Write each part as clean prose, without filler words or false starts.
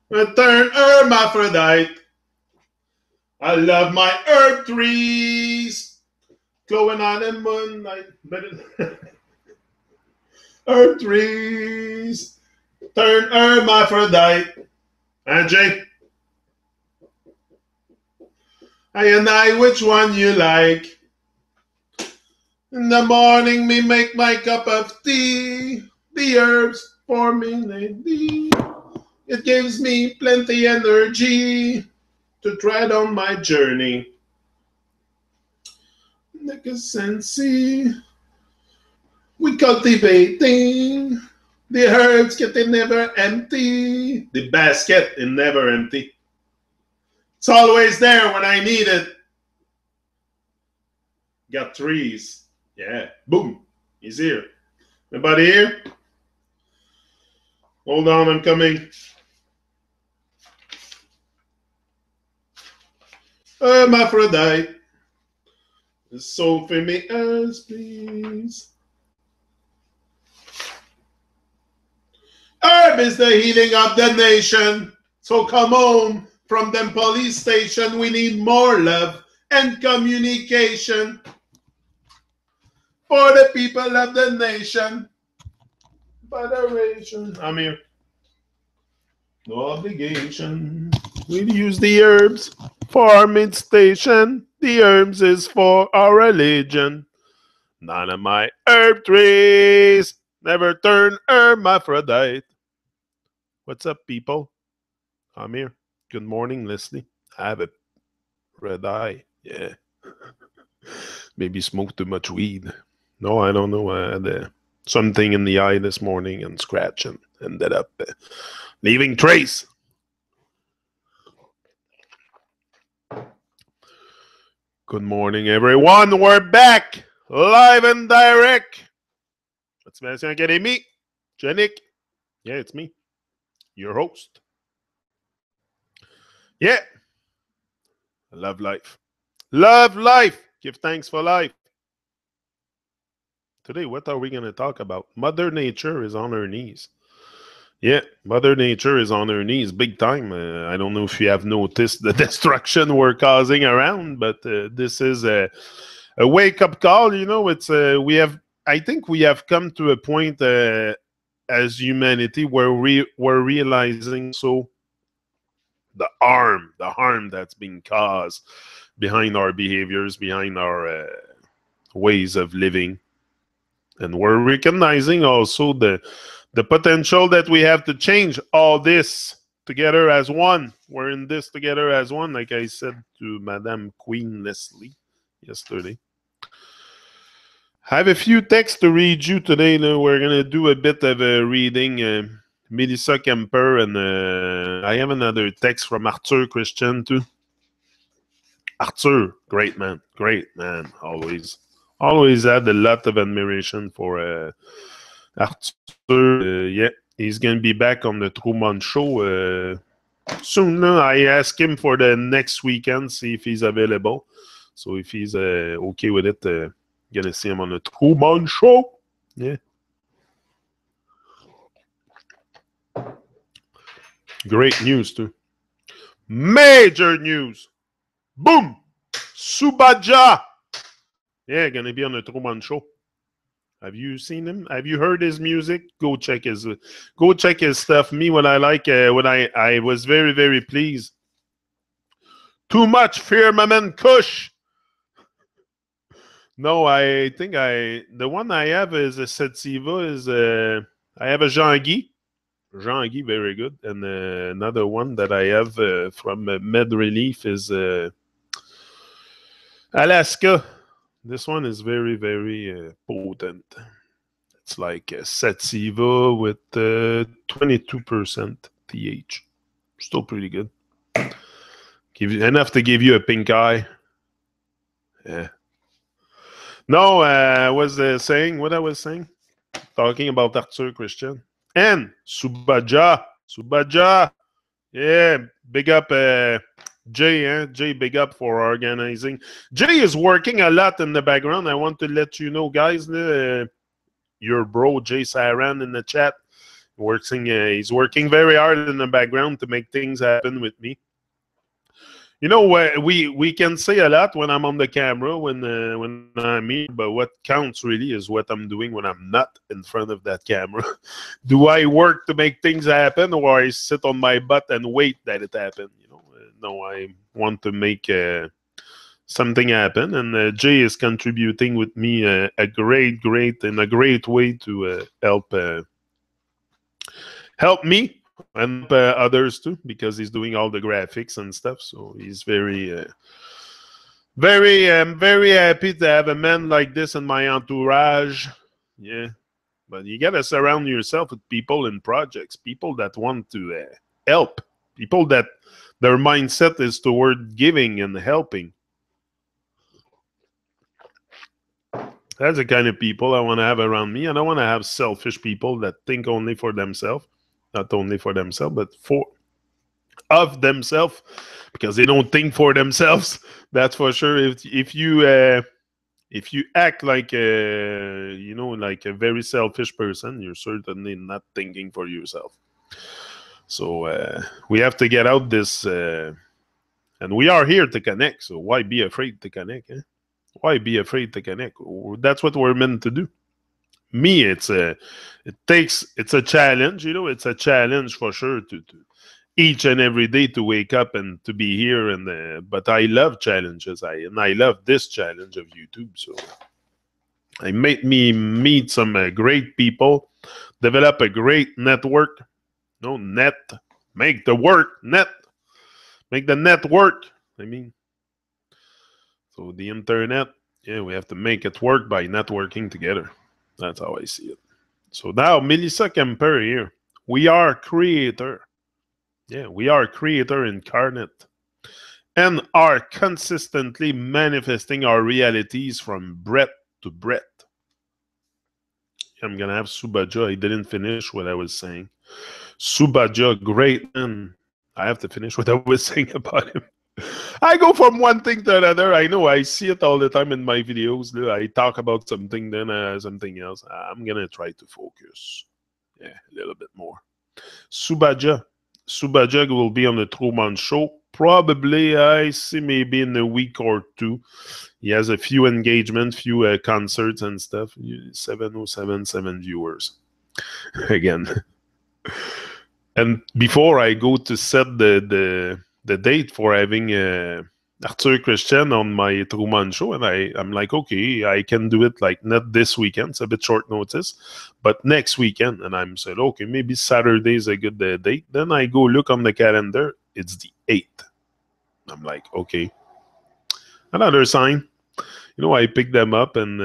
Return hermaphrodite. I love my herb trees. Glowing on the moonlight. Herb trees. Turn hermaphrodite. And Jay, which one you like? In the morning, me make my cup of tea. The herbs for me, lady. It gives me plenty energy to tread on my journey. Decency. We cultivating. The herbs getting never empty. The basket is never empty. It's always there when I need it. Got trees. Yeah. Boom. He's here. Anybody here? Hold on, I'm coming. Hermaphrodite. So famous, please. Herb is the healing of the nation. So come home from the police station. We need more love and communication for the people of the nation. Federation. I'm here. No obligation. We use the herbs for our mid-station. The herbs is for our religion. None of my herb trees never turn hermaphrodite. What's up, people? I'm here. Good morning, Leslie. I have a red eye. Yeah. Maybe smoked too much weed. No, I don't know. I had something in the eye this morning and scratching. Ended up leaving trace. Good morning, everyone. We're back live and direct. What's Academie? Jenik. Yeah, it's me, your host. Yeah. I love life. Love life. Give thanks for life. Today, what are we going to talk about? Mother Nature is on her knees. Yeah, Mother Nature is on her knees big time. I don't know if you have noticed the destruction we're causing around, but this is a wake-up call. You know, it's I think we have come to a point as humanity where we're realizing also the harm that's being caused behind our behaviors, behind our ways of living. And we're recognizing also the potential that we have to change all this together as one. We're in this together as one, like I said to Madame Queen Leslie yesterday. I have a few texts to read you today. We're going to do a bit of a reading. Melissa Kemper, and I have another text from Arthur Christian too. Arthur, great man, always had a lot of admiration for Arthur. Yeah, he's gonna be back on the Truman Show soon. I asked him for the next weekend, see if he's available. So if he's okay with it, gonna see him on the Truman Show. Yeah. Great news too. Major news. Boom! Subaja. Yeah, gonna be on the Truman Show. Have you seen him? Have you heard his music? Go check his stuff. Me, what I like, I was very, very pleased. Too much Firmament Kush. No, I think the one I have is a Sativa. I have a Jean-Guy. Jean-Guy, very good. And another one that I have from Med Relief is Alaska. This one is very, very potent. It's like a Sativa with 22% TH. Still pretty good. Enough to give you a pink eye. Yeah. No, I was saying what I was saying. Talking about Arthur Christian. And Subaja. Yeah, big up Jay. Jay, big up for organizing. Jay is working a lot in the background. I want to let you know, guys, your bro Jay Saran in the chat He's working very hard in the background to make things happen with me. You know, we can say a lot when I'm on the camera, when I'm here, but what counts really is what I'm doing when I'm not in front of that camera. Do I work to make things happen, or I sit on my butt and wait that it happen? You know, no, I want to make something happen, and Jay is contributing with me a great way to help me and help others too, because he's doing all the graphics and stuff. So he's very happy to have a man like this in my entourage. Yeah, but you gotta surround yourself with people in projects, people that want to help, people that their mindset is toward giving and helping. That's the kind of people I want to have around me. I don't want to have selfish people that think only for themselves, not only for themselves, but for of themselves, because they don't think for themselves. That's for sure. If you act like like a very selfish person, you're certainly not thinking for yourself. So we have to get out this, and we are here to connect. So why be afraid to connect? Eh? Why be afraid to connect? That's what we're meant to do. Me, it's a challenge. You know, it's a challenge for sure to each and every day to wake up and to be here. And but I love challenges. I love this challenge of YouTube. So I made me meet some great people, develop a great network. No net, make the work net, make the network. I mean, so the internet. Yeah, we have to make it work by networking together. That's how I see it. So now, Melissa Kemper here. We are creator. Yeah, we are creator incarnate and are consistently manifesting our realities from breath to breath. I'm going to have Subaja. I didn't finish what I was saying. Subaja, great man. I have to finish what I was saying about him. I go from one thing to another. I know I see it all the time in my videos. I talk about something, then something else. I'm going to try to focus. Yeah, a little bit more. Subaja. Subaja will be on the Truman Show. Probably, I see, maybe in a week or two. He has a few engagements, few concerts and stuff. 7077 viewers. Again. And before I go to set the date for having Arthur Christian on my Truman Show, and I'm like, okay, I can do it like not this weekend. It's a bit short notice, but next weekend. And I'm said, okay, maybe Saturday is a good date. Then I go look on the calendar. It's the 8th. I'm like, okay. Another sign. You know, I pick them up, and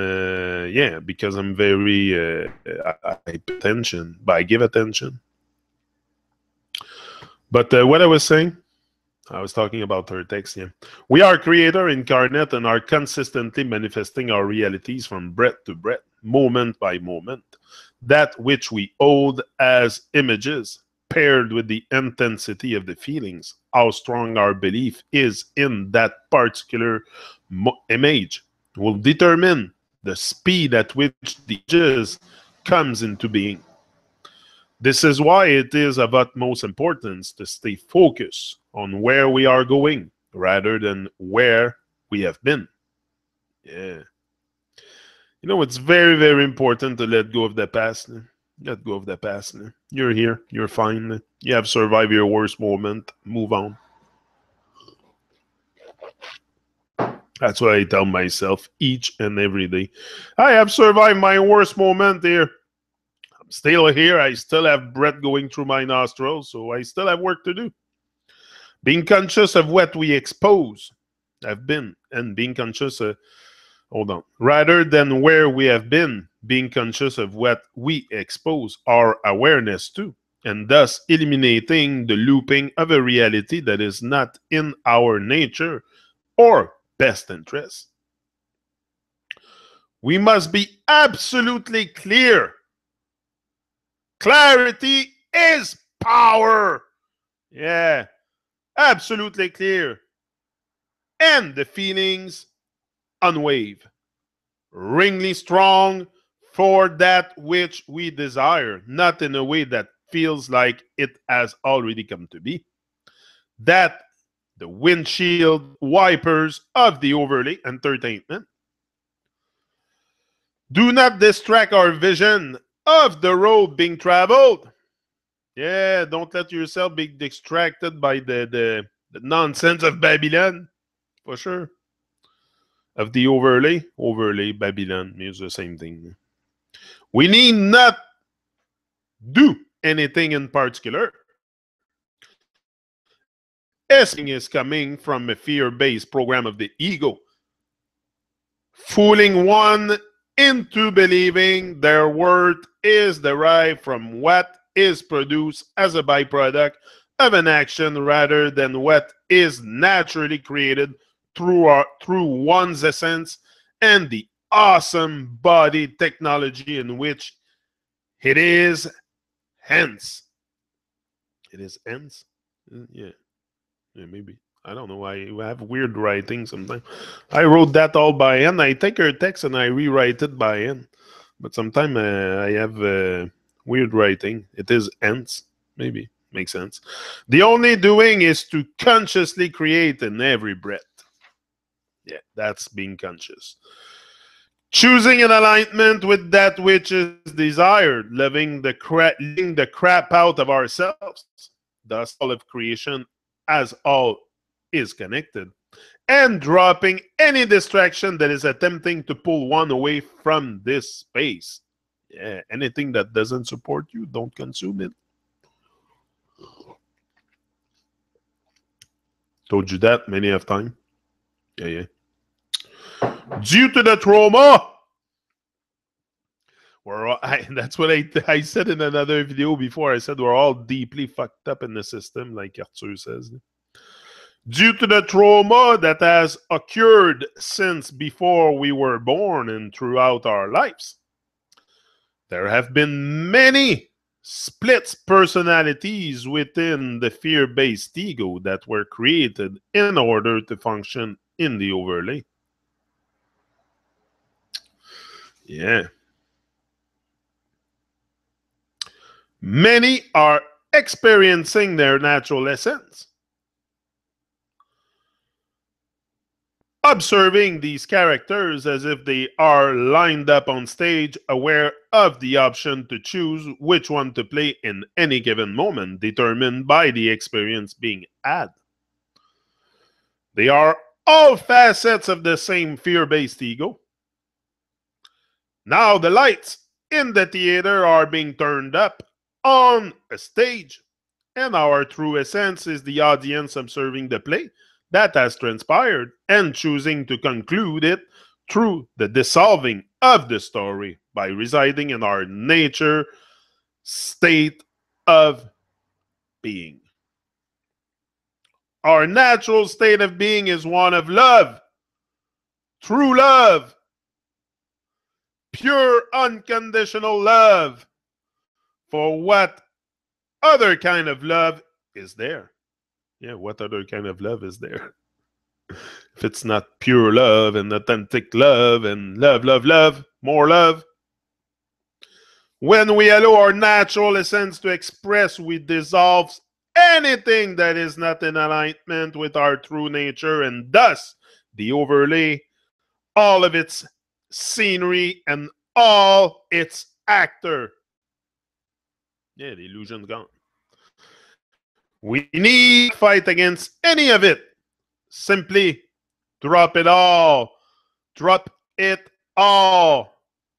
yeah, because I'm very, I pay attention, but I give attention. But what I was saying, I was talking about her text, yeah. We are creator incarnate and are consistently manifesting our realities from breath to breath, moment by moment. That which we hold as images, paired with the intensity of the feelings, how strong our belief is in that particular image, will determine the speed at which the images comes into being. This is why it is of utmost importance to stay focused on where we are going rather than where we have been. Yeah. You know, it's very important to let go of the past. Let go of the past. You're here. You're fine. You have survived your worst moment. Move on. That's what I tell myself each and every day. I have survived my worst moment here. I'm still here. I still have breath going through my nostrils, so I still have work to do. Being conscious of what we expose have been, and being conscious of, hold on, rather than where we have been, being conscious of what we expose our awareness to, and thus eliminating the looping of a reality that is not in our nature or best interest. We must be absolutely clear. Clarity is power. Yeah, absolutely clear. And the feelings unwave. Ringly strong for that which we desire, not in a way that feels like it has already come to be. That the windshield wipers of the overlay entertainment do not distract our vision of the road being traveled. Yeah, don't let yourself be distracted by the nonsense of Babylon, for sure. Of the overlay, Babylon means the same thing. We need not do anything in particular. Everything is coming from a fear-based program of the ego, fooling one into believing their worth is derived from what is produced as a byproduct of an action rather than what is naturally created through one's essence and the awesome body technology in which it is. Hence, it is hence. Yeah, maybe. I don't know. I have weird writing sometimes. I wrote that all by hand. I take her text and I rewrite it by hand. But sometimes I have weird writing. It is hence. Maybe. Makes sense. The only doing is to consciously create in every breath. Yeah, that's being conscious. Choosing an alignment with that which is desired, leaving the crap out of ourselves. Thus, all of creation as all is connected. And dropping any distraction that is attempting to pull one away from this space. Yeah, anything that doesn't support you, don't consume it. Told you that many of time. Yeah. Due to the trauma, that's what I said in another video before. I said we're all deeply fucked up in the system, like Arthur says. Due to the trauma that has occurred since before we were born and throughout our lives, there have been many split personalities within the fear-based ego that were created in order to function in the overlay. Yeah. Many are experiencing their natural essence. Observing these characters as if they are lined up on stage, aware of the option to choose which one to play in any given moment, determined by the experience being had. They are all facets of the same fear-based ego. Now the lights in the theater are being turned up on a stage, and our true essence is the audience observing the play that has transpired and choosing to conclude it through the dissolving of the story by residing in our nature state of being. Our natural state of being is one of love, true love, pure unconditional love. For what other kind of love is there? Yeah, what other kind of love is there? If it's not pure love and authentic love and love, more love. When we allow our natural essence to express, we dissolve anything that is not in alignment with our true nature, and thus the overlay, all of its scenery and all its actor. Yeah, the illusion's gone. We need to fight against any of it. Simply drop it all. Drop it all.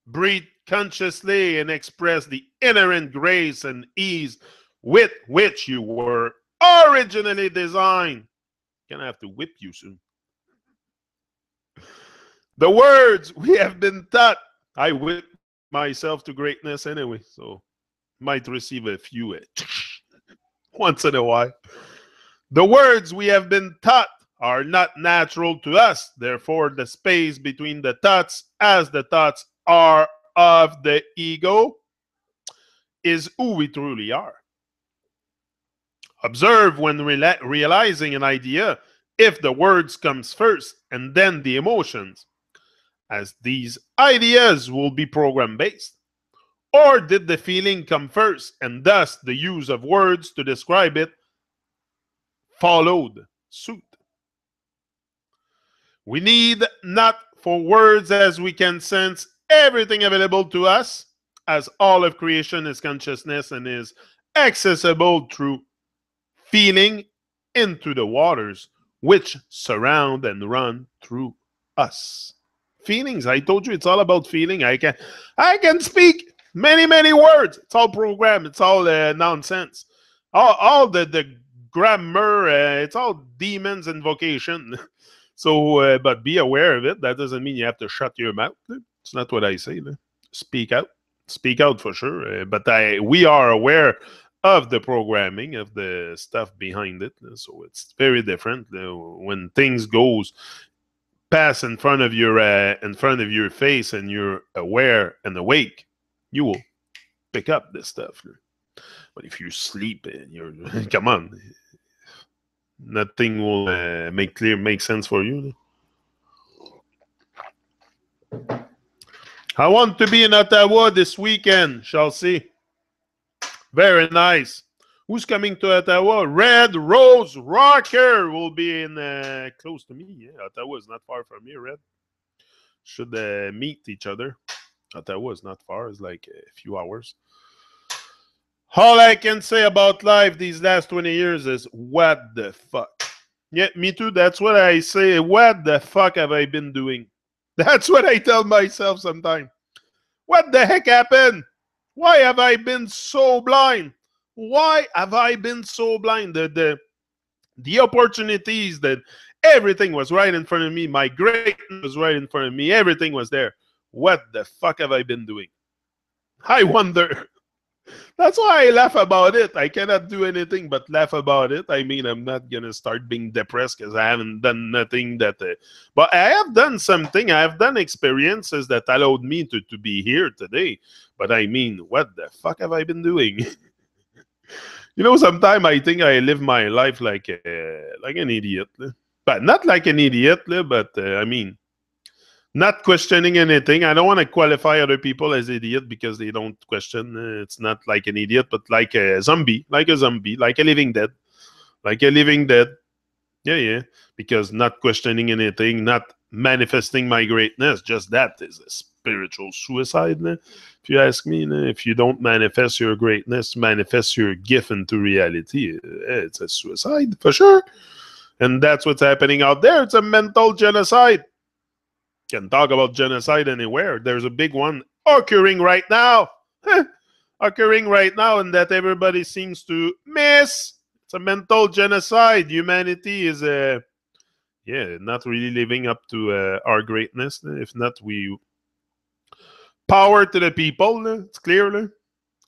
Breathe consciously and express the inherent grace and ease with which you were originally designed. Gonna have to whip you soon. The words we have been taught. I whip myself to greatness anyway, so might receive a few once in a while. The words we have been taught are not natural to us. Therefore, the space between the thoughts, as the thoughts are of the ego, is who we truly are. Observe when realizing an idea if the words comes first and then the emotions, as these ideas will be program based. Or did the feeling come first, and thus the use of words to describe it followed suit? We need not for words, as we can sense everything available to us, as all of creation is consciousness and is accessible through feeling into the waters which surround and run through us. Feelings, I told you it's all about feeling. I can speak many words. It's all program. It's all nonsense. All the grammar. It's all demons invocation. So, but be aware of it. That doesn't mean you have to shut your mouth. It's not what I say. Speak out. Speak out for sure. But we are aware of the programming, of the stuff behind it. So it's very different when things goes pass in front of your face, and you're aware and awake. You will pick up this stuff. But if you sleep and you're come on, nothing will make sense for you. I want to be in Ottawa this weekend. Shall see. Very nice. Who's coming to Ottawa? Red Rose Rocker will be in close to me. Yeah, Ottawa is not far from me. Red should meet each other. Ottawa is not far. It's like a few hours. All I can say about life these last 20 years is what the fuck. Yeah, me too. That's what I say. What the fuck have I been doing? That's what I tell myself sometimes. What the heck happened? Why have I been so blind? Why have I been so blind? The opportunities, that everything was right in front of me. My greatness was right in front of me. Everything was there. What the fuck have I been doing? I wonder. That's why I laugh about it. I cannot do anything but laugh about it. I mean, I'm not going to start being depressed because I haven't done nothing that... but I have done something. I have done experiences that allowed me to be here today. But I mean, what the fuck have I been doing? Sometimes I think I live my life like an idiot. But not like an idiot, but I mean... not questioning anything. I don't want to qualify other people as idiot because they don't question. It's not like an idiot, but like a zombie, like a living dead, like a living dead. Yeah. Because not questioning anything, not manifesting my greatness, just that is a spiritual suicide. If you ask me, if you don't manifest your greatness, manifest your gift into reality, it's a suicide for sure. And that's what's happening out there. It's a mental genocide. Can talk about genocide anywhere. There's a big one occurring right now. And that everybody seems to miss. It's a mental genocide. Humanity is not really living up to our greatness. If not, we power to the people. It's clear.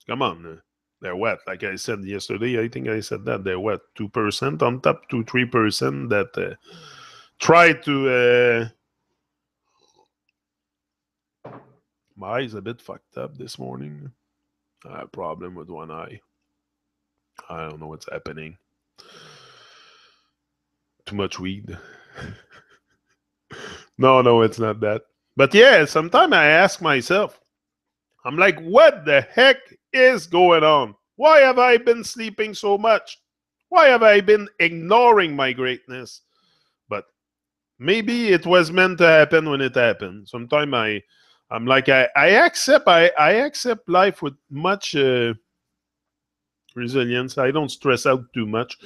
Come on. They're what? Like I said yesterday, I think I said that. They're what? 2% on top, 2-3% that try to... my eye's a bit fucked up this morning. I have a problem with one eye. I don't know what's happening. Too much weed. No, it's not that. But yeah, sometimes I ask myself, I'm like, what the heck is going on? Why have I been sleeping so much? Why have I been ignoring my greatness? But maybe it was meant to happen when it happened. Sometimes I'm like, I accept life with much resilience. I don't stress out too much.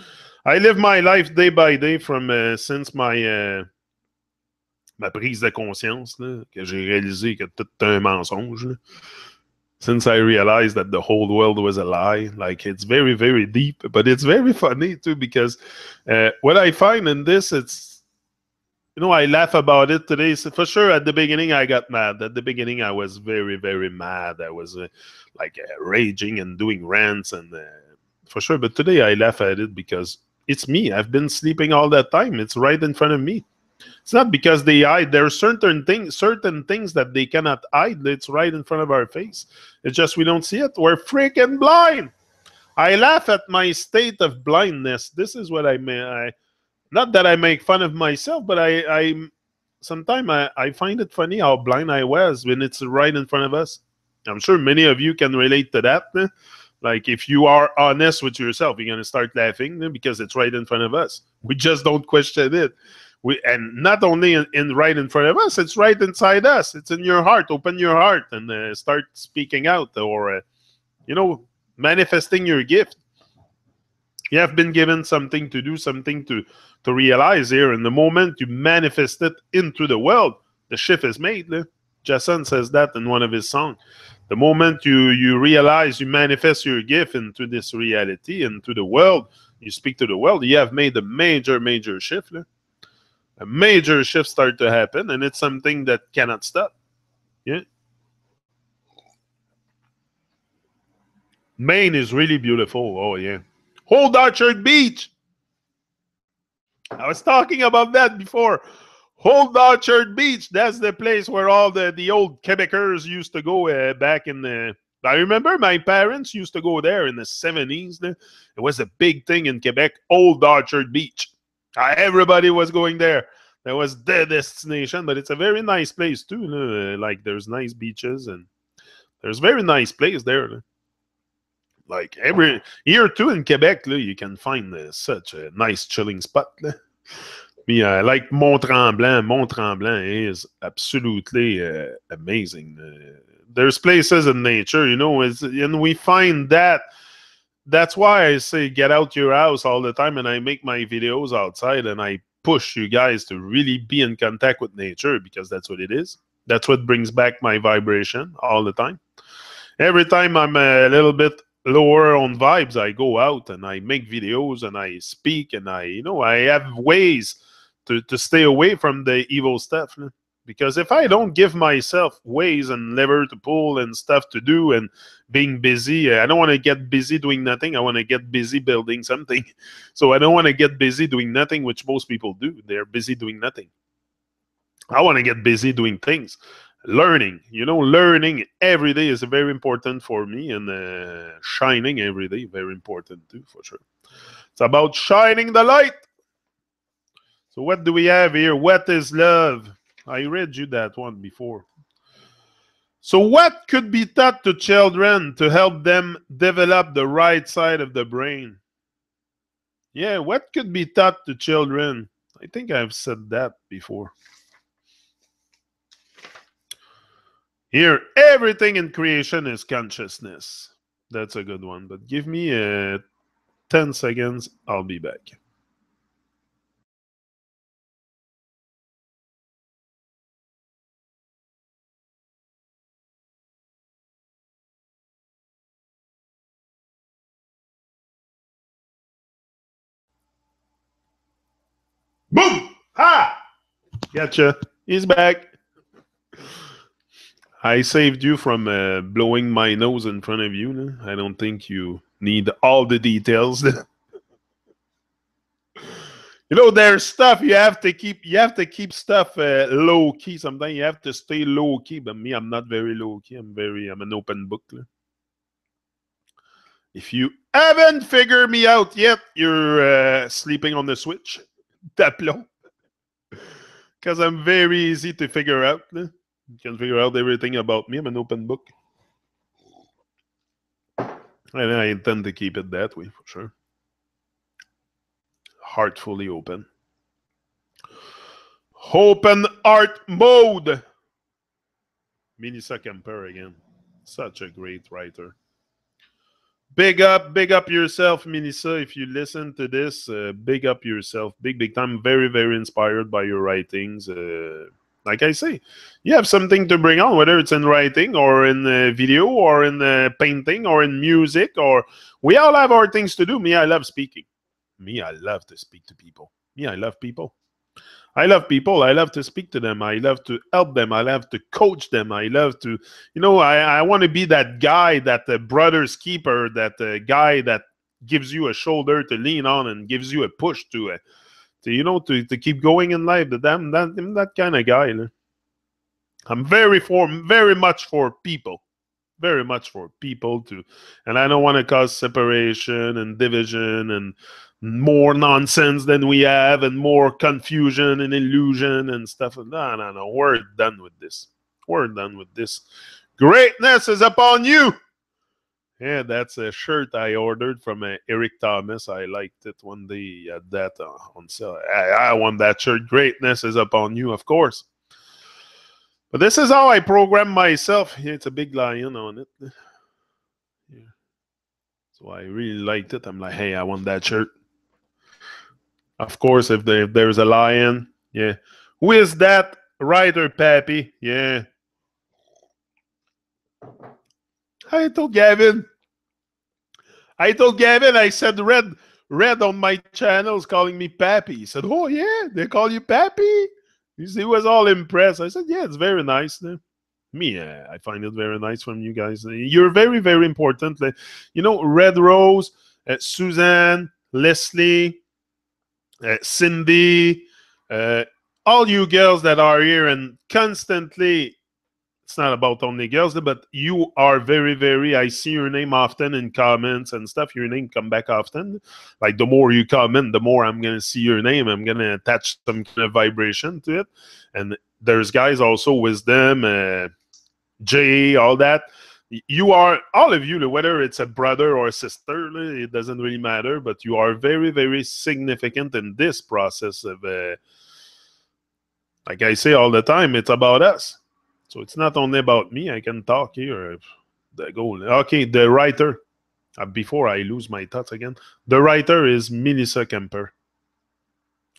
I live my life day by day from since ma prise de conscience, là, que j'ai réalisé que tout est un mensonge. Là. Since I realized that the whole world was a lie. Like, it's very, very deep, but it's very funny too, because what I find in this, it's, I laugh about it today. So for sure, at the beginning, I got mad. At the beginning, I was very, very mad. I was raging and doing rants, and for sure. But today, I laugh at it because it's me. I've been sleeping all that time. It's right in front of me. It's not because they hide. There are certain things that they cannot hide. It's right in front of our face. It's just we don't see it. We're freaking blind. I laugh at my state of blindness. This is what I mean. Not that I make fun of myself, but I sometimes I find it funny how blind I was when it's right in front of us. I'm sure many of you can relate to that. Like if you are honest with yourself, you're gonna start laughing because it's right in front of us. We just don't question it. And not only in right in front of us, it's right inside us. It's in your heart. Open your heart and start speaking out, or manifesting your gift. You have been given something to do, something to realize here, and the moment you manifest it into the world, the shift is made. Jason says that in one of his songs. The moment you realize, you manifest your gift into this reality, into the world, you speak to the world, you have made a major shift. A major shift start to happen, and it's something that cannot stop. Yeah. Maine is really beautiful. Oh, yeah. Old Orchard Beach. I was talking about that before. Old Orchard Beach. That's the place where all the old Quebecers used to go back in the... I remember my parents used to go there in the 70s. It was a big thing in Quebec. Old Orchard Beach. Everybody was going there. That was the destination, but it's a very nice place too. Like there's nice beaches and there's very nice place there. Like every year too in Quebec, you can find such a nice chilling spot. Like Mont-Tremblant. Mont-Tremblant is absolutely amazing. There's places in nature, and we find that. That's why I say get out your house all the time, and I make my videos outside, and I push you guys to really be in contact with nature, because that's what it is. That's what brings back my vibration all the time. Every time I'm a little bit lower on vibes, I go out and I make videos and I speak, and I have ways to stay away from the evil stuff. Because if I don't give myself ways and lever to pull and stuff to do and being busy, I don't want to get busy doing nothing. I want to get busy building something. So I don't want to get busy doing nothing, which most people do. They're busy doing nothing. I want to get busy doing things. Learning. Learning every day is very important for me, and shining every day, very important too, for sure. It's about shining the light. So what do we have here? What is love? I read you that one before. So what could be taught to children to help them develop the right side of the brain? Yeah, what could be taught to children? I think I've said that before. Here, everything in creation is consciousness. That's a good one. But give me 10 seconds. I'll be back. Boom! Ha! Gotcha. He's back. I saved you from blowing my nose in front of you. I don't think you need all the details. There's stuff you have to keep. You have to keep stuff low key. Sometimes you have to stay low key. But me, I'm not very low key. I'm an open book. If you haven't figured me out yet, you're sleeping on the switch. Taplon. Because I'm very easy to figure out. You can figure out everything about me. I'm an open book. And I intend to keep it that way, for sure. Heart fully open. Open art mode. Melissa Kemper again. Such a great writer. Big up yourself, Melissa. If you listen to this, big up yourself. Big time. Very, very inspired by your writings. Like I say, you have something to bring on, whether it's in writing or in video or in painting or in music, or we all have our things to do. Me, I love speaking. Me, I love to speak to people. Me, I love people. I love people. I love to speak to them. I love to help them. I love to coach them. I love to, I want to be that guy, that brother's keeper, that guy that gives you a shoulder to lean on and gives you a push to keep going in life. That kind of guy. I'm very much for people. Very much for people too. And I don't want to cause separation and division and more nonsense than we have and more confusion and illusion and stuff. No. We're done with this. We're done with this. Greatness is upon you. Yeah, that's a shirt I ordered from Eric Thomas. I liked it one day at that on sale. I want that shirt. Greatness is upon you, of course. But this is how I program myself. Yeah, it's a big lion on it. Yeah. So I really liked it. I'm like, hey, I want that shirt. Of course, if there's a lion, yeah. Who is that writer, Pappy? Yeah. I told Gavin. I said Red on my channel is calling me Pappy. He said, oh yeah, they call you Pappy? He was all impressed. I said, yeah, it's very nice. Me, I find it very nice from you guys. You're very, very important. You know, Red Rose, Suzanne, Leslie, Cindy, uh, all you girls that are here and constantly, it's not about only girls, but you are very, very, I see your name often in comments and stuff. Your name come back often. Like the more you comment, the more I'm going to see your name. I'm going to attach some kind of vibration to it. And there's guys also, Wisdom, Jay, all that. You are, all of you, whether it's a brother or a sister, it doesn't really matter, but you are very, very significant in this process of, like I say all the time, it's about us. So it's not only about me. I can talk here. The goal. Okay, the writer. Before I lose my thoughts again, the writer is Melissa Kemper.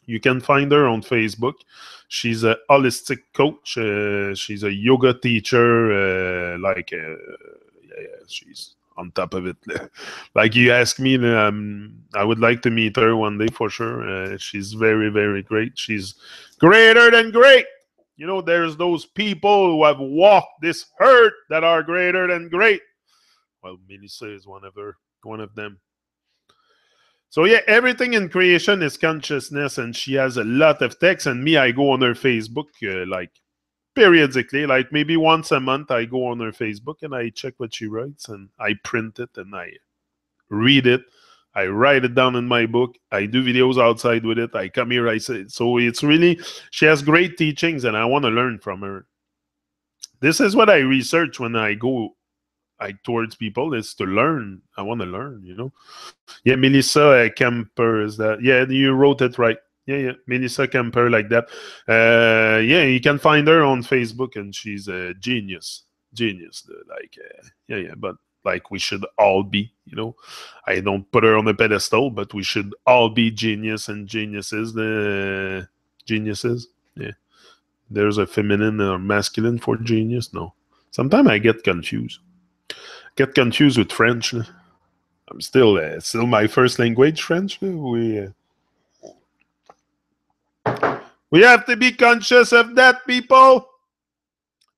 You can find her on Facebook. She's a holistic coach. She's a yoga teacher. She's on top of it. Like you asked me, I would like to meet her one day for sure. She's very, very great. She's greater than great. You know, there's those people who have walked this earth that are greater than great. Well, Melissa is one of them. So yeah, everything in creation is consciousness, and she has a lot of text. And me, I go on her Facebook like periodically, like maybe once a month. I go on her Facebook and I check what she writes, and I print it and I read it. I write it down in my book. I do videos outside with it. I come here. I say so. It's really she has great teachings, and I want to learn from her. This is what I research when I go towards people is to learn. I want to learn. Yeah, Melissa Kemper is that? Yeah, you wrote it right. Yeah, Melissa Kemper like that. Yeah, you can find her on Facebook, and she's a genius. Yeah. But like we should all be. I don't put her on a pedestal, but we should all be genius and geniuses. The geniuses. Yeah, there's a feminine or masculine for genius. No, sometimes I get confused. Get confused with French. I'm still my first language, French. We have to be conscious of that, people.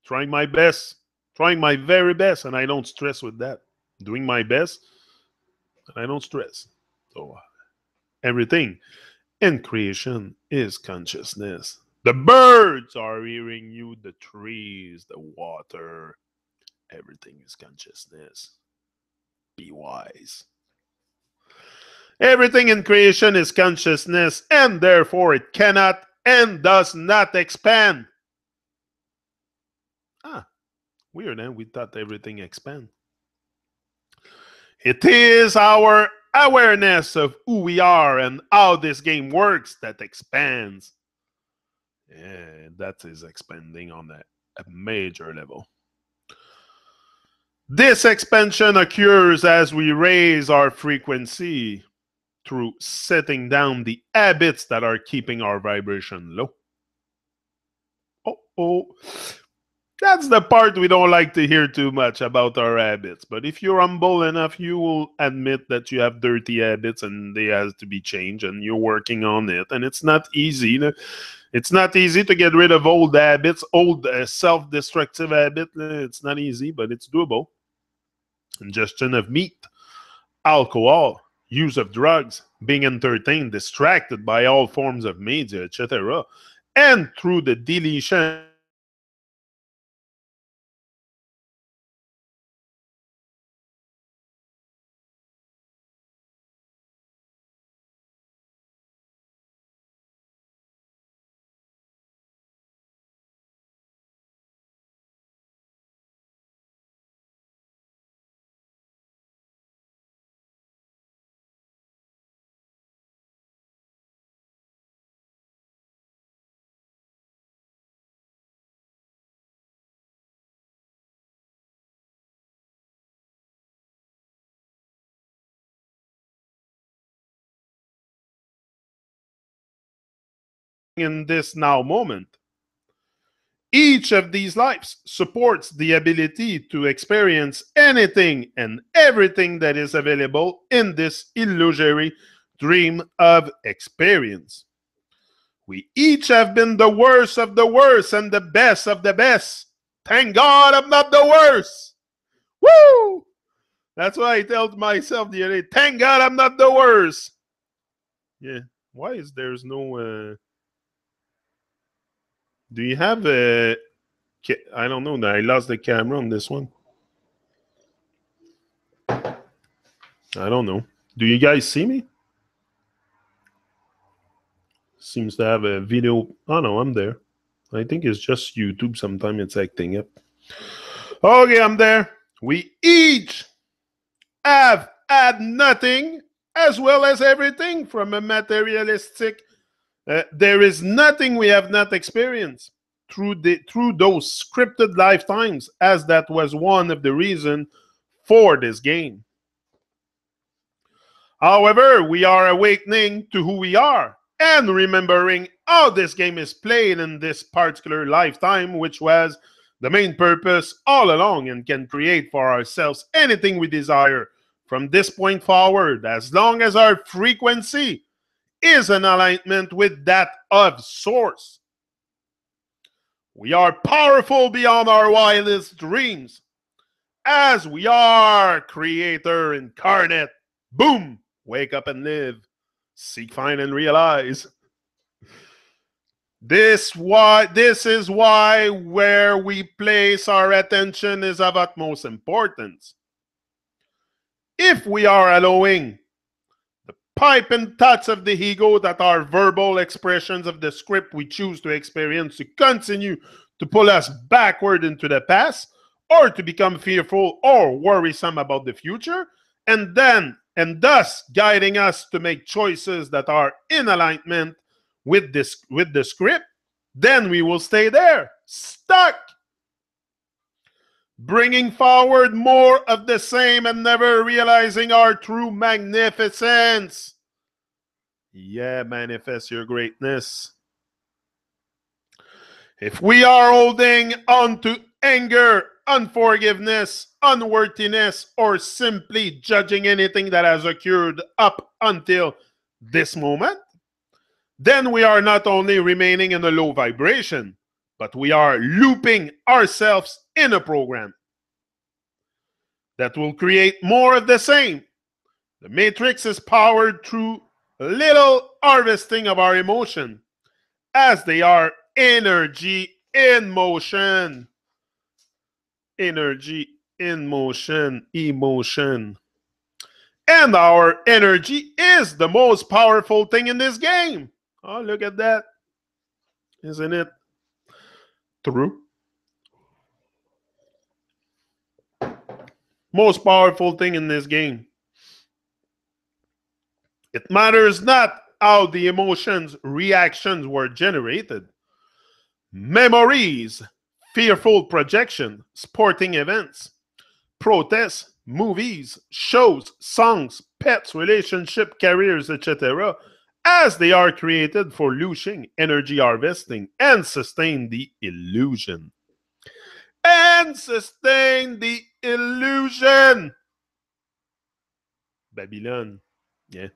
Trying my best, trying my very best, and I don't stress with that. Doing my best, and I don't stress. So everything in creation is consciousness. The birds are hearing you, the trees, the water. Everything is consciousness. Be wise. Everything in creation is consciousness, and therefore it cannot and does not expand. Ah, weird, eh? We thought everything expand. It is our awareness of who we are and how this game works that expands. Yeah, that is expanding on a major level. This expansion occurs as we raise our frequency through setting down the habits that are keeping our vibration low. Oh. That's the part we don't like to hear too much about our habits. But if you're humble enough, you will admit that you have dirty habits and they have to be changed and you're working on it. And it's not easy. It's not easy to get rid of old habits, old self-destructive habits. It's not easy, but it's doable. Ingestion of meat, alcohol, use of drugs, being entertained, distracted by all forms of media, etc. And through the deletion in this now moment. Each of these lives supports the ability to experience anything and everything that is available in this illusory dream of experience. We each have been the worst of the worst and the best of the best. Thank God I'm not the worst. Woo! That's why I told myself the other day, thank God I'm not the worst. Yeah. Why is there's no... do you have a... I don't know. I lost the camera on this one. I don't know. Do you guys see me? Seems to have a video. Oh, no, I'm there. I think it's just YouTube. Sometimes it's acting up. Okay, I'm there. We each have had nothing as well as everything from a materialistic. There is nothing we have not experienced through those scripted lifetimes, as that was one of the reasons for this game. However, we are awakening to who we are and remembering how this game is played in this particular lifetime, which was the main purpose all along, and can create for ourselves anything we desire from this point forward, as long as our frequency is in alignment with that of Source. We are powerful beyond our wildest dreams, as we are Creator incarnate. Boom! Wake up and live. Seek, find, and realize. This is why where we place our attention is of utmost importance. If we are allowing the pipe and thoughts of the ego that are verbal expressions of the script we choose to experience to continue to pull us backward into the past, or to become fearful or worrisome about the future, and thus guiding us to make choices that are in alignment with the script, then we will stay there, stuck, bringing forward more of the same and never realizing our true magnificence. Yeah, manifest your greatness. If we are holding on to anger, unforgiveness, unworthiness, or simply judging anything that has occurred up until this moment, then we are not only remaining in a low vibration, but we are looping ourselves in a program that will create more of the same. The matrix is powered through little harvesting of our emotion, as they are energy in motion. Energy in motion, emotion. And our energy is the most powerful thing in this game. Oh, look at that. Isn't it true? Most powerful thing in this game. It matters not how the emotions, reactions were generated. Memories, fearful projection, sporting events, protests, movies, shows, songs, pets, relationship, careers, etc., as they are created for looshing, energy harvesting, and sustain the illusion. And sustain the illusion. Babylon. Yeah.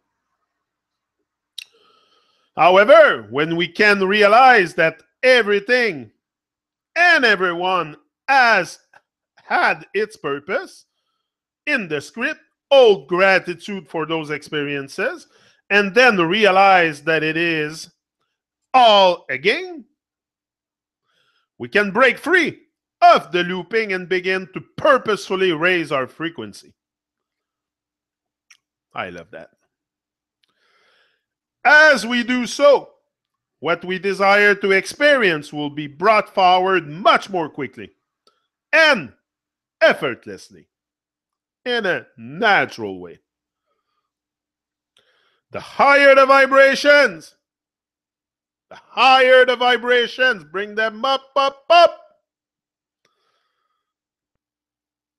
However, when we can realize that everything and everyone has had its purpose in the script, hold gratitude for those experiences, and then realize that it is all a game, we can break free of the looping and begin to purposefully raise our frequency. I love that. As we do so, what we desire to experience will be brought forward much more quickly and effortlessly, in a natural way. The higher the vibrations, bring them up, up, up.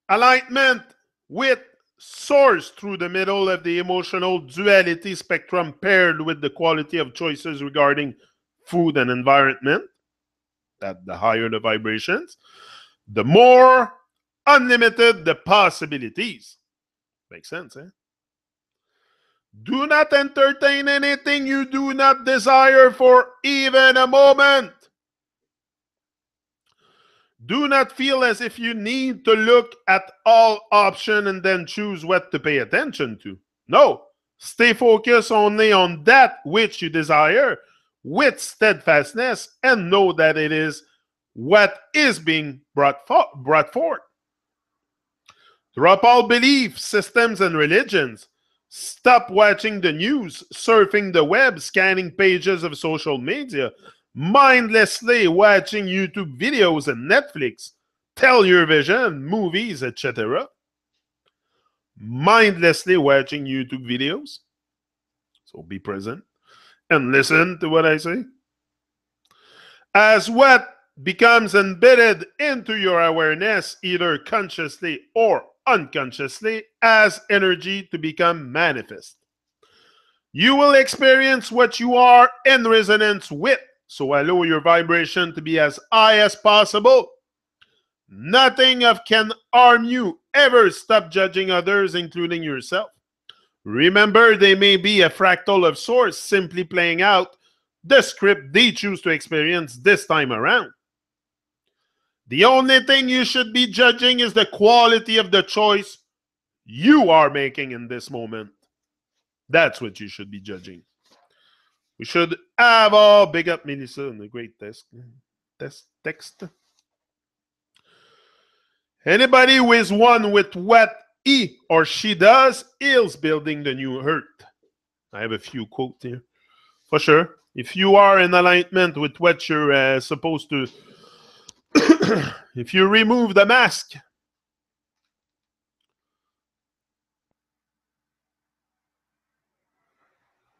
Alignment with Source through the middle of the emotional duality spectrum, paired with the quality of choices regarding food, and environment, that the higher the vibrations, the more unlimited the possibilities. Makes sense, eh? Do not entertain anything you do not desire for even a moment. Do not feel as if you need to look at all options and then choose what to pay attention to. No, stay focused only on that which you desire with steadfastness and know that it is what is being brought forth. Drop all beliefs, systems, and religions. Stop watching the news, surfing the web, scanning pages of social media, mindlessly watching YouTube videos and Netflix, television, movies, etc. Mindlessly watching YouTube videos. So be present and listen to what I say. As what becomes embedded into your awareness, either consciously or unconsciously, as energy to become manifest. You will experience what you are in resonance with. So allow your vibration to be as high as possible. Nothing of can harm you. Ever stop judging others, including yourself. Remember, they may be a fractal of source, simply playing out the script they choose to experience this time around. The only thing you should be judging is the quality of the choice you are making in this moment. That's what you should be judging. We should have all big up Melissa in the great text. Anybody who is one with what he or she does is building the new earth. I have a few quotes here. For sure. If you are in alignment with what you're supposed to, if you remove the mask,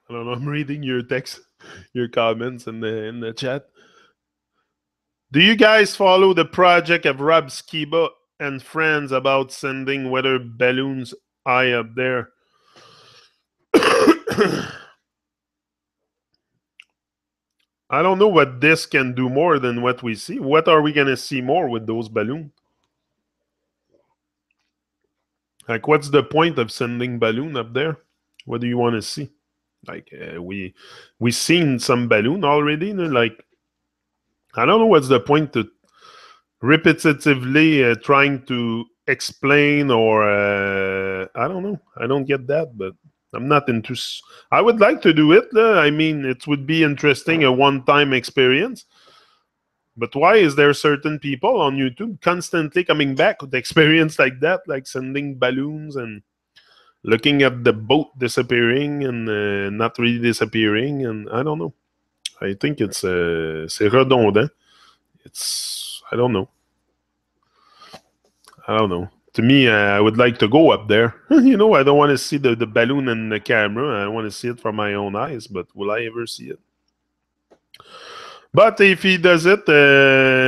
I don't know, I'm reading your text, your comments in the chat. Do you guys follow the project of Rob Skiba and friends about sending weather balloons high up there? I don't know what this can do more than what we see. What are we going to see more with those balloons? Like, what's the point of sending balloon up there? What do you want to see? Like, we seen some balloon already. Like, I don't know what's the point to repetitively trying to explain or I don't know. I don't get that, but I'm not into. I would like to do it. I mean, it would be interesting, a one-time experience. But why is there certain people on YouTube constantly coming back with experience like that, like sending balloons and looking at the boat disappearing and not really disappearing? And I don't know. I think it's redondant. I don't know. I don't know. To me, I would like to go up there. You know, I don't want to see the balloon in the camera. I want to see it from my own eyes. But will I ever see it? But if he does it,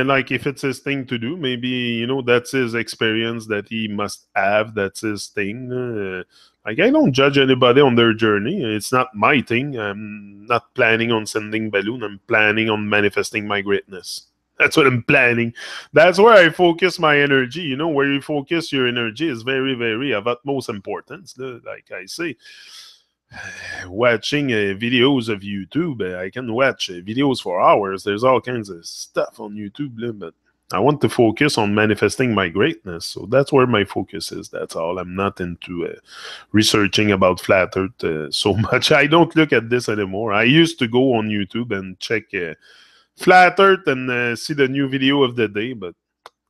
like if it's his thing to do, maybe, you know, that's his experience that he must have. That's his thing. Like, I don't judge anybody on their journey. It's not my thing. I'm not planning on sending balloon. I'm planning on manifesting my greatness. That's what I'm planning. That's where I focus my energy. You know, where you focus your energy is very, very of utmost importance. Like I say, watching videos of YouTube, I can watch videos for hours. There's all kinds of stuff on YouTube, but I want to focus on manifesting my greatness. So that's where my focus is. That's all. I'm not into researching about flat earth so much. I don't look at this anymore. I used to go on YouTube and check flat earth and see the new video of the day, but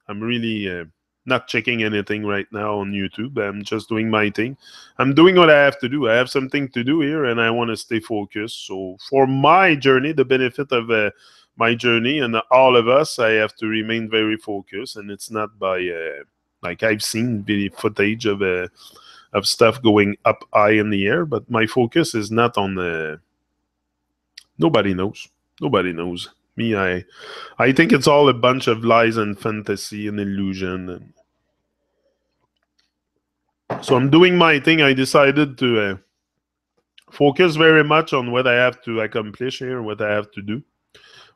I'm really not checking anything right now on YouTube. I'm just doing my thing. I'm doing what I have to do. I have something to do here and I want to stay focused. So for my journey, the benefit of my journey and all of us, I have to remain very focused. And it's not by like I've seen video footage of stuff going up high in the air, but my focus is not on nobody knows. Nobody knows. Me, I think it's all a bunch of lies and fantasy and illusion. So I'm doing my thing. I decided to focus very much on what I have to accomplish here, what I have to do.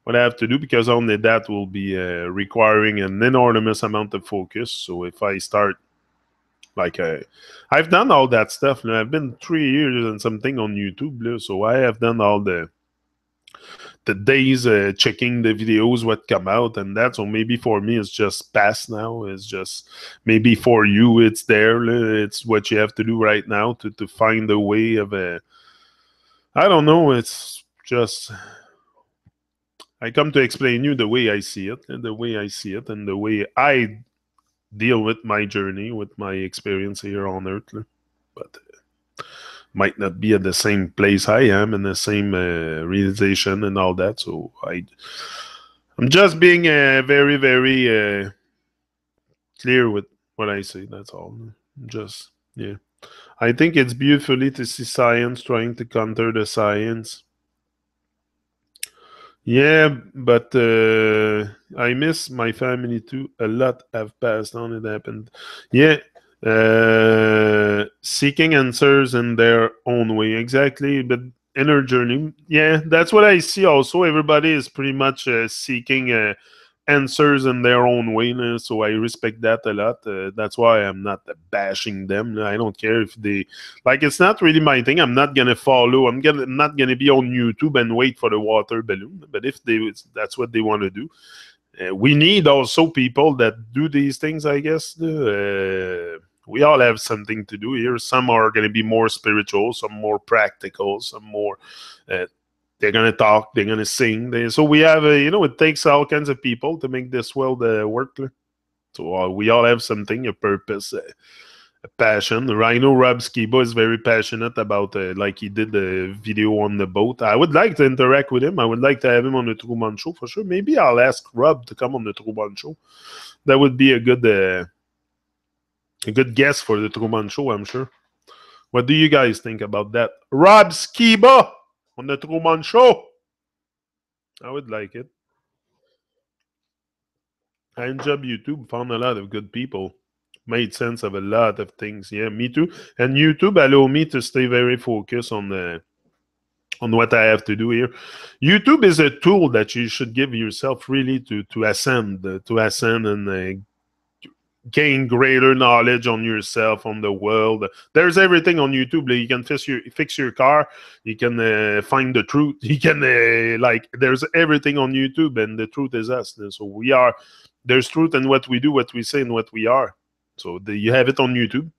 what I have to do, because only that will be requiring an enormous amount of focus. So if I start like I've done all that stuff. I've been 3 years and something on YouTube, so I have done all the days checking the videos what come out and that. So maybe for me it's just past now. It's just maybe for you it's there. It's what you have to do right now to find a way of I don't know. It's just I come to explain you the way I see it, and the way I see it, and the way I deal with my journey, with my experience here on Earth. But might not be at the same place I am and the same realization and all that. So I'm just being very, very clear with what I say. That's all. Just yeah. I think it's beautifully to see science trying to counter the science. Yeah, but I miss my family too. A lot have passed on. It happened. Yeah, seeking answers in their own way. Exactly, but inner journey. Yeah, that's what I see. Also, everybody is pretty much seeking answers in their own way. So I respect that a lot. That's why I'm not bashing them. I don't care if they like. It's not really my thing. I'm not gonna follow. I'm not gonna be on YouTube and wait for the water balloon. But if that's what they want to do. We need also people that do these things, I guess. We all have something to do here. Some are going to be more spiritual, some more practical, some more. They're going to talk, they're going to sing. So we have, it takes all kinds of people to make this world work. So we all have something, a purpose, a passion. I know Rob Skiba is very passionate about, like he did the video on the boat. I would like to interact with him. I would like to have him on the Truman Show for sure. Maybe I'll ask Rob to come on the Truman Show. That would be a good guess for the Truman Show, I'm sure. What do you guys think about that? Rob Skiba on the Truman Show. I would like it. I enjoyed YouTube, found a lot of good people. Made sense of a lot of things. Yeah, me too. And YouTube allow me to stay very focused on what I have to do here. YouTube is a tool that you should give yourself really to ascend and gain greater knowledge on yourself, on the world. There's everything on YouTube. You can fix your car. You can find the truth. You can there's everything on YouTube, and the truth is us. So we are. There's truth in what we do, what we say, and what we are. So you have it on YouTube.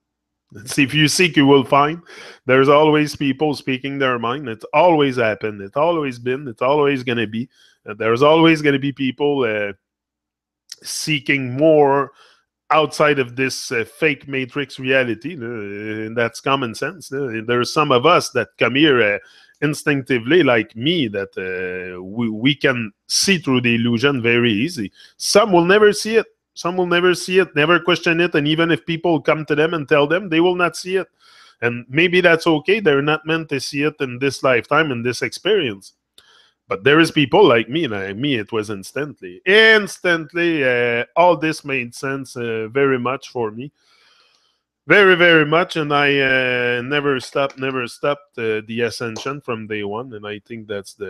See, if you seek, you will find. There's always people speaking their mind. It's always happened. It's always been. It's always going to be. There's always going to be people seeking more outside of this fake matrix reality. That's common sense. There's some of us that come here instinctively, like me, that we can see through the illusion very easy. Some will never see it. Some will never see it, never question it. And even if people come to them and tell them, they will not see it. And maybe that's okay. They're not meant to see it in this lifetime, in this experience. But there is people like me, and me, it was instantly. All this made sense very much for me. Very, very much. And I never stopped the ascension from day one. And I think it's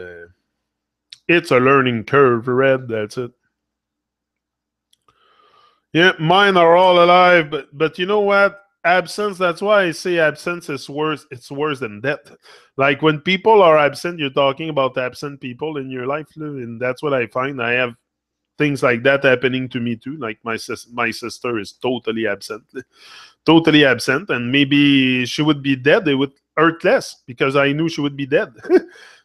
a learning curve, Red. That's it. Yeah, mine are all alive, but you know what? Absence, that's why I say absence is worse. It's worse than death. Like when people are absent, you're talking about absent people in your life, and that's what I find. I have things like that happening to me too. Like my sister is totally absent, and maybe she would be dead. It would hurt less because I knew she would be dead.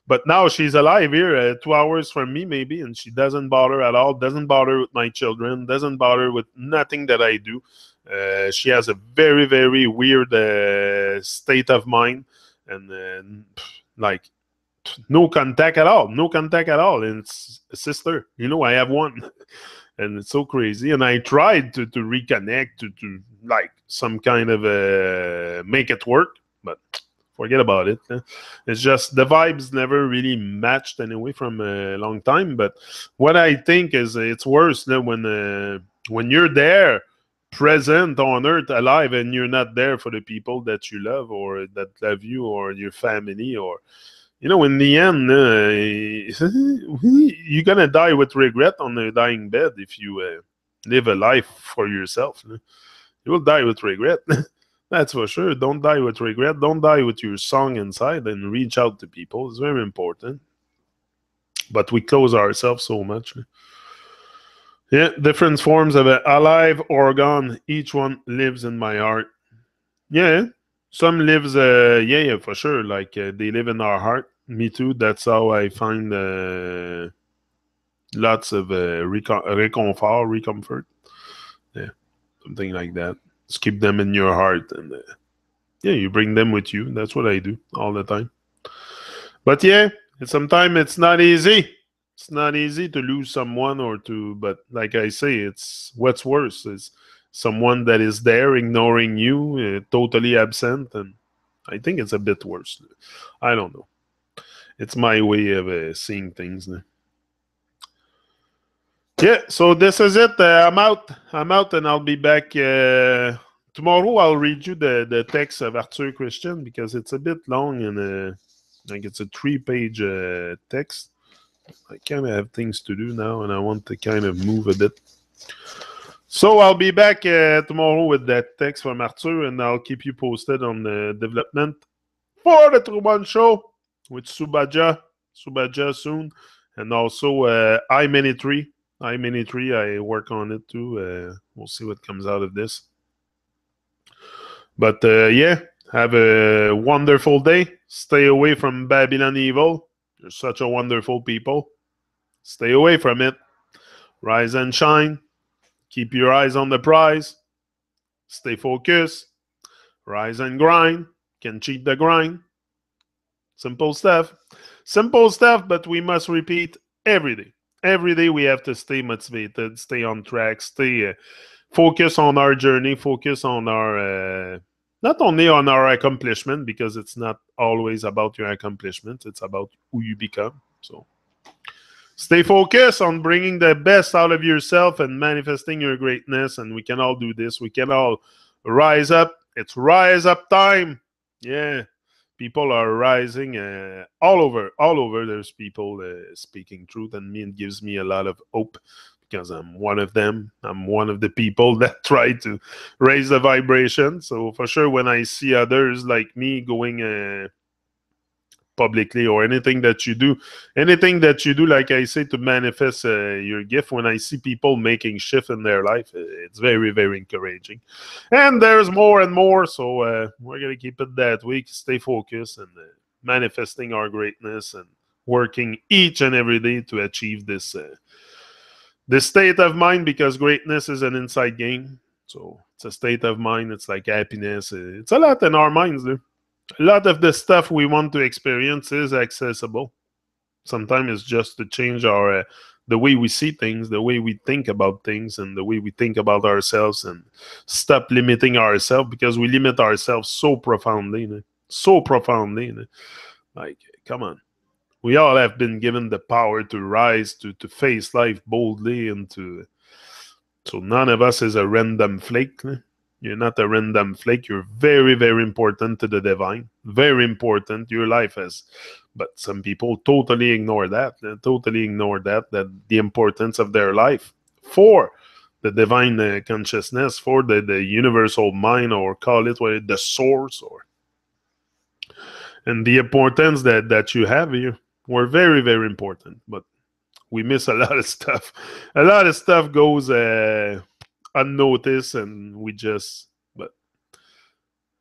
But now she's alive here, 2 hours from me, maybe, and she doesn't bother at all, doesn't bother with my children, doesn't bother with nothing that I do. She has a very, very weird state of mind, and like no contact at all, no contact at all. And it's a sister, I have one, and it's so crazy. And I tried to reconnect, to like some kind of make it work, but forget about it. It's just the vibes never really matched anyway from a long time. But what I think is it's worse when you're there, present on Earth, alive, and you're not there for the people that you love or that love you or your family, or In the end, you're gonna die with regret on the dying bed if you live a life for yourself. You will die with regret. That's for sure. Don't die with regret. Don't die with your song inside, and reach out to people. It's very important. But we close ourselves so much. Yeah, different forms of it. Alive or gone, each one lives in my heart. Yeah, some lives, yeah, for sure. Like they live in our heart. Me too. That's how I find lots of recomfort. Yeah, something like that. Just keep them in your heart, and yeah, you bring them with you. That's what I do all the time. But yeah, sometimes it's not easy. It's not easy to lose someone or to, but like I say, it's what's worse is someone that is there ignoring you, totally absent, and I think it's a bit worse. I don't know. It's my way of seeing things. Yeah, so this is it. I'm out. I'm out, and I'll be back tomorrow. I'll read you the text of Arthur Christian because it's a bit long and like it's a 3-page text. I kind of have things to do now, and I want to kind of move a bit. So I'll be back tomorrow with that text from Arthur, and I'll keep you posted on the development for the Truman Show with Subaja soon, and also I-Mini3. I-Mini3, I work on it too. We'll see what comes out of this. But yeah, have a wonderful day. Stay away from Babylon Evil. You're such a wonderful people. Stay away from it. Rise and shine. Keep your eyes on the prize. Stay focused. Rise and grind. Can cheat the grind. Simple stuff. Simple stuff, but we must repeat every day. Every day we have to stay motivated, stay on track, stay focus on our journey, focus on our not only on our accomplishment, because it's not always about your accomplishment, it's about who you become. So stay focused on bringing the best out of yourself and manifesting your greatness, and we can all do this. We can all rise up. It's rise up time. Yeah. People are rising all over. All over, there's people speaking truth, and it gives me a lot of hope because I'm one of them. I'm one of the people that try to raise the vibration. So for sure, when I see others like me going publicly or anything that you do, like I say, to manifest your gift, when I see people making shift in their life, it's very, very encouraging. And there's more and more, so we're going to keep it that way. Stay focused and manifesting our greatness and working each and every day to achieve this state of mind, because greatness is an inside game. So it's a state of mind. It's like happiness. It's a lot in our minds, dude. A lot of the stuff we want to experience is accessible. Sometimes it's just to change our the way we see things, the way we think about things, and the way we think about ourselves, and stop limiting ourselves, because we limit ourselves so profoundly. Like, come on. We all have been given the power to rise, to face life boldly, and so none of us is a random flake. You're not a random flake. You're very, very important to the divine. Very important. Your life is. But some people totally ignore that. They totally ignore that the importance of their life for the divine consciousness, for the universal mind, or call it what, the source, and the importance that you have here. We're very, very important. But we miss a lot of stuff. A lot of stuff goes unnoticed, and but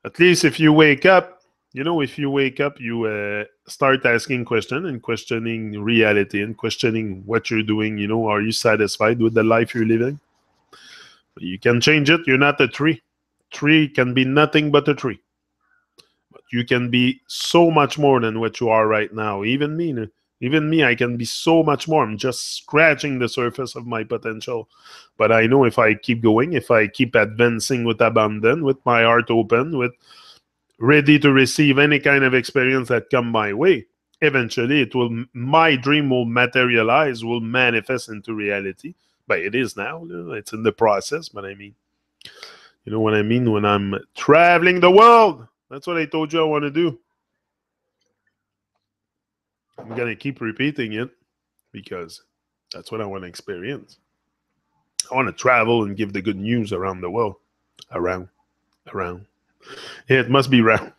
at least if you wake up, you start asking questions and questioning reality and questioning what you're doing. Are you satisfied with the life you're living? You can change it. You're not a tree. Tree can be nothing but a tree. But you can be so much more than what you are right now. Even me, I can be so much more. I'm just scratching the surface of my potential. But I know if I keep going, if I keep advancing with abandon, with my heart open, with ready to receive any kind of experience that come my way, eventually my dream will materialize, will manifest into reality. But it is now. It's in the process. But I mean, you know what I mean? When I'm traveling the world, that's what I told you I want to do. I'm going to keep repeating it because that's what I want to experience. I want to travel and give the good news around the world. Around, around. Yeah, it must be round.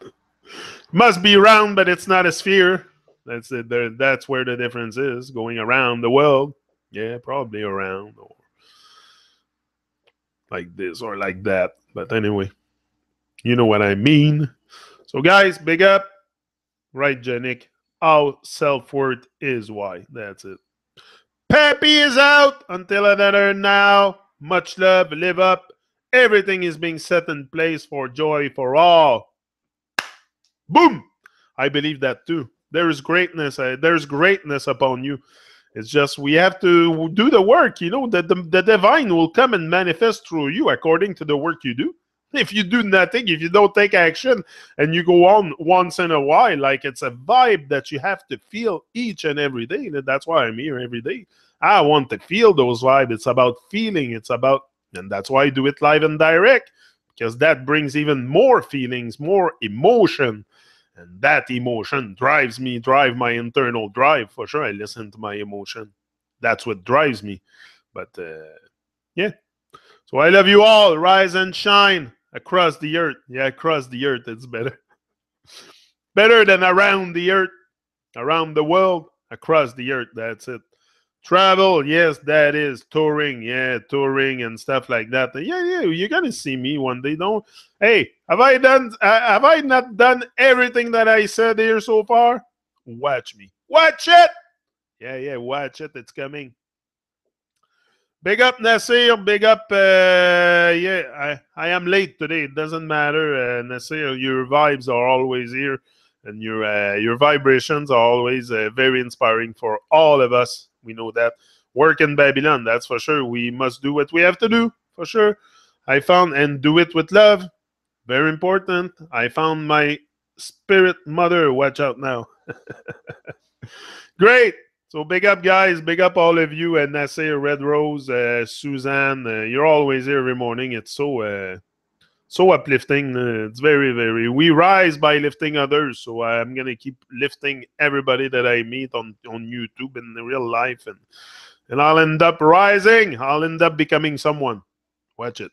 Must be round, but it's not a sphere. That's it. That's where the difference is. Going around the world. Yeah, probably around or like this or like that. But anyway, you know what I mean. So, guys, big up. Right, Janik. How self worth is why. That's it. Peppy is out until another now. Much love. Live up. Everything is being set in place for joy for all. Boom. I believe that too. There is greatness. There's greatness upon you. It's just we have to do the work. You know, the divine will come and manifest through you according to the work you do. If you do nothing, if you don't take action, and you go on once in a while, like it's a vibe that you have to feel each and every day. That's why I'm here every day. I want to feel those vibes. It's about feeling. It's about, and that's why I do it live and direct, because that brings even more feelings, more emotion. And that emotion drives me, drive my internal drive. For sure, I listen to my emotion. That's what drives me. But yeah. So I love you all. Rise and shine across the earth. Yeah, across the earth, it's better. Better than around the earth, around the world, across the earth. That's it. Travel, yes, that is touring, yeah, touring and stuff like that. Yeah, you're gonna see me one day. Don't. Hey, have I done? Have I not done everything that I said here so far? Watch me. Watch it. Yeah, watch it. It's coming. Big up Nasir. Big up. Yeah, I am late today. It doesn't matter, Nasir. Your vibes are always here, and your vibrations are always very inspiring for all of us. We know that. Work in Babylon, that's for sure. We must do what we have to do, for sure. I found, and do it with love. Very important. I found my spirit mother. Watch out now. Great. So big up, guys. Big up all of you. And Nasir, Red Rose, Suzanne. You're always here every morning. It's so uplifting. It's very, very. We rise by lifting others. So I'm gonna keep lifting everybody that I meet on YouTube in the real life, and I'll end up rising. I'll end up becoming someone. Watch it.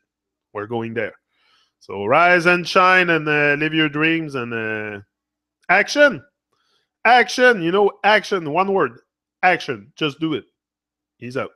We're going there. So rise and shine and live your dreams and action. Action. You know, action. One word. Action. Just do it. He's out.